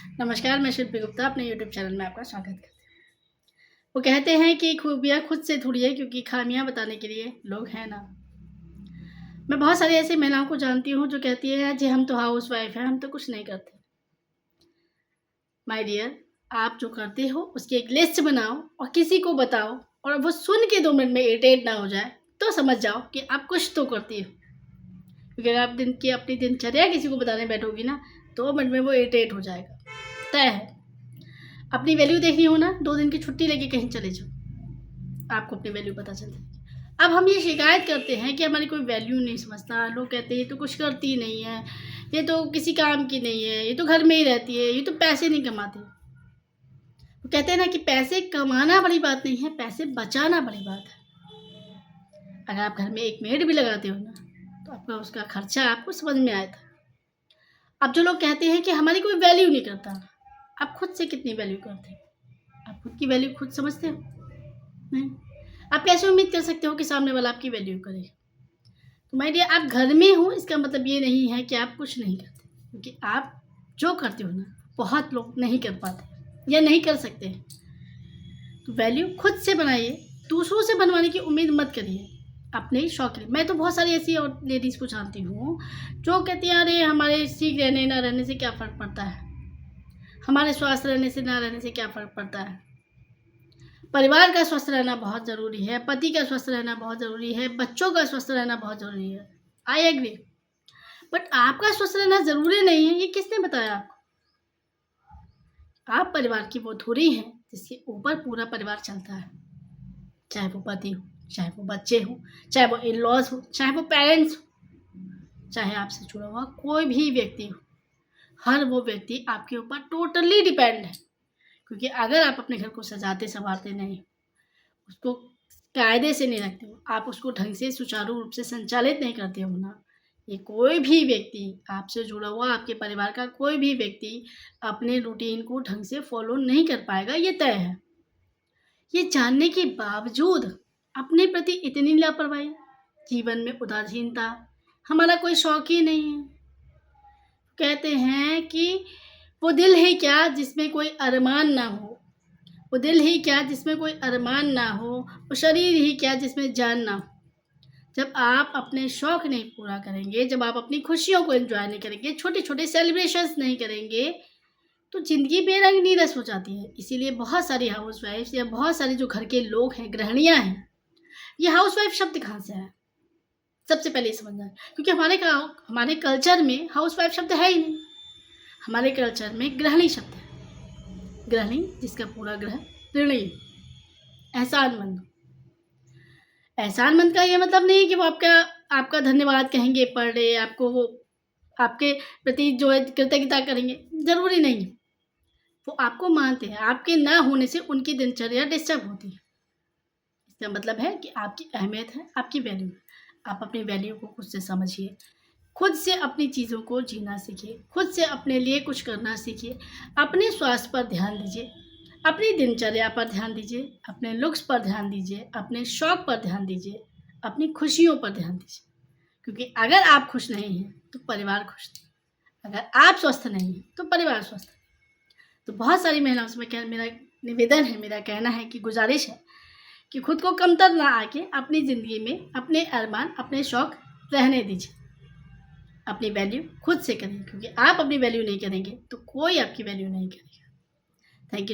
नमस्कार, मैं शिल्पी गुप्ता अपने यूट्यूब चैनल में आपका स्वागत करती हूँ। वो कहते हैं कि खूबियाँ खुद से ढूँढिए क्योंकि खामियाँ बताने के लिए लोग हैं ना। मैं बहुत सारी ऐसी महिलाओं को जानती हूँ जो कहती है जी हम तो हाउस वाइफ हैं, हम तो कुछ नहीं करते। माय डियर, आप जो करते हो उसकी एक लिस्ट बनाओ और किसी को बताओ और वो सुन के 2 मिनट में इरिटेट ना हो जाए तो समझ जाओ कि आप कुछ तो करती हो। क्योंकि अगर आप दिन की अपनी दिनचर्या किसी को बताने बैठोगी ना 2 मिनट में वो इरिटेट हो जाएगा, तय है। अपनी वैल्यू देखनी हो ना 2 दिन की छुट्टी लेके कहीं चले जाओ, आपको अपनी वैल्यू पता चल जाएगी। अब हम ये शिकायत करते हैं कि हमारी कोई वैल्यू नहीं समझता, लोग कहते हैं ये तो कुछ करती ही नहीं है, ये तो किसी काम की नहीं है, ये तो घर में ही रहती है, ये तो पैसे नहीं कमाते। वो कहते हैं ना कि पैसे कमाना बड़ी बात नहीं है, पैसे बचाना बड़ी बात है। अगर आप घर में एक मेड भी लगाते हो ना तो आपका उसका खर्चा आपको समझ में आया था। अब जो लोग कहते हैं कि हमारी कोई वैल्यू नहीं करता, आप खुद से कितनी वैल्यू करते हो? आप खुद की वैल्यू खुद समझते हो? नहीं। आप कैसे उम्मीद कर सकते हो कि सामने वाला आपकी वैल्यू करे? तो माय डियर, आप घर में हो इसका मतलब ये नहीं है कि आप कुछ नहीं करते, क्योंकि आप जो करते हो ना बहुत लोग नहीं कर पाते या नहीं कर सकते। तो वैल्यू खुद से बनाइए, दूसरों से बनवाने की उम्मीद मत करिए। अपने शौक के लिए मैं तो बहुत सारी ऐसी और लेडीज़ को जानती हूँ जो कहती हैं अरे हमारे ठीक रहने ना रहने से क्या फ़र्क पड़ता है, हमारे स्वस्थ रहने से ना रहने से क्या फ़र्क पड़ता है। परिवार का स्वस्थ रहना बहुत ज़रूरी है, पति का स्वस्थ रहना बहुत ज़रूरी है, बच्चों का स्वस्थ रहना बहुत ज़रूरी है। आई एग्री, बट आपका स्वस्थ रहना ज़रूरी नहीं है, ये किसने बताया आपको? आप परिवार की वो धुरी हैं जिसके ऊपर पूरा परिवार चलता है, चाहे वो पति हो, चाहे वो बच्चे हो, चाहे वो इन लॉज हो, चाहे वो पेरेंट्स हो, चाहे आपसे जुड़ा हुआ कोई भी व्यक्ति हो। हर वो व्यक्ति आपके ऊपर टोटली डिपेंड है, क्योंकि अगर आप अपने घर को सजाते संवारते नहीं, उसको कायदे से नहीं रखते हो, आप उसको ढंग से सुचारू रूप से संचालित नहीं करते हो ना, ये कोई भी व्यक्ति आपसे जुड़ा हुआ आपके परिवार का कोई भी व्यक्ति अपने रूटीन को ढंग से फॉलो नहीं कर पाएगा, ये तय है। ये जानने के बावजूद अपने प्रति इतनी लापरवाही, जीवन में उदासीनता, हमारा कोई शौक ही नहीं है। कहते हैं कि वो दिल है क्या जिसमें कोई अरमान ना हो, वो दिल ही क्या जिसमें कोई अरमान ना हो, वो शरीर ही क्या जिसमें जान ना हो। जब आप अपने शौक नहीं पूरा करेंगे, जब आप अपनी खुशियों को एंजॉय नहीं करेंगे, छोटे छोटे सेलिब्रेशंस नहीं करेंगे, तो ज़िंदगी बेरंग नीरस हो जाती है। इसीलिए बहुत सारी हाउसवाइफ्स या बहुत सारे जो घर के लोग हैं, गृहिणियाँ हैं, ये हाउसवाइफ शब्द कहाँ से आया? सबसे पहले ये समझना है, क्योंकि हमारे कल्चर में हाउसवाइफ शब्द है ही नहीं। हमारे कल्चर में गृहिणी शब्द है, गृहिणी जिसका पूरा ग्रह ऋणी, एहसानमंद। एहसानमंद का ये मतलब नहीं है कि वो आपका धन्यवाद कहेंगे पर डे, आपको वो आपके प्रति जो है कृतज्ञता करेंगे, ज़रूरी नहीं है। वो आपको मानते हैं, आपके ना होने से उनकी दिनचर्या डिस्टर्ब होती है। इसका मतलब है कि आपकी अहमियत है, आपकी वैल्यू है। आप अपनी वैल्यू को खुद से समझिए, खुद से अपनी चीज़ों को जीना सीखिए, खुद से अपने लिए कुछ करना सीखिए, अपने स्वास्थ्य पर ध्यान दीजिए, अपनी दिनचर्या पर ध्यान दीजिए, अपने लुक्स पर ध्यान दीजिए, अपने शौक पर ध्यान दीजिए, अपनी खुशियों पर ध्यान दीजिए। क्योंकि अगर आप खुश नहीं हैं तो परिवार खुश नहीं, अगर आप स्वस्थ नहीं हैं तो परिवार स्वस्थ है। तो बहुत सारी महिलाओं से मेरा निवेदन है, मेरा कहना है कि गुजारिश है कि खुद को कमतर ना आके अपनी ज़िंदगी में अपने अरमान, अपने शौक रहने दीजिए। अपनी वैल्यू खुद से करें, क्योंकि आप अपनी वैल्यू नहीं करेंगे तो कोई आपकी वैल्यू नहीं करेगा। Thank you.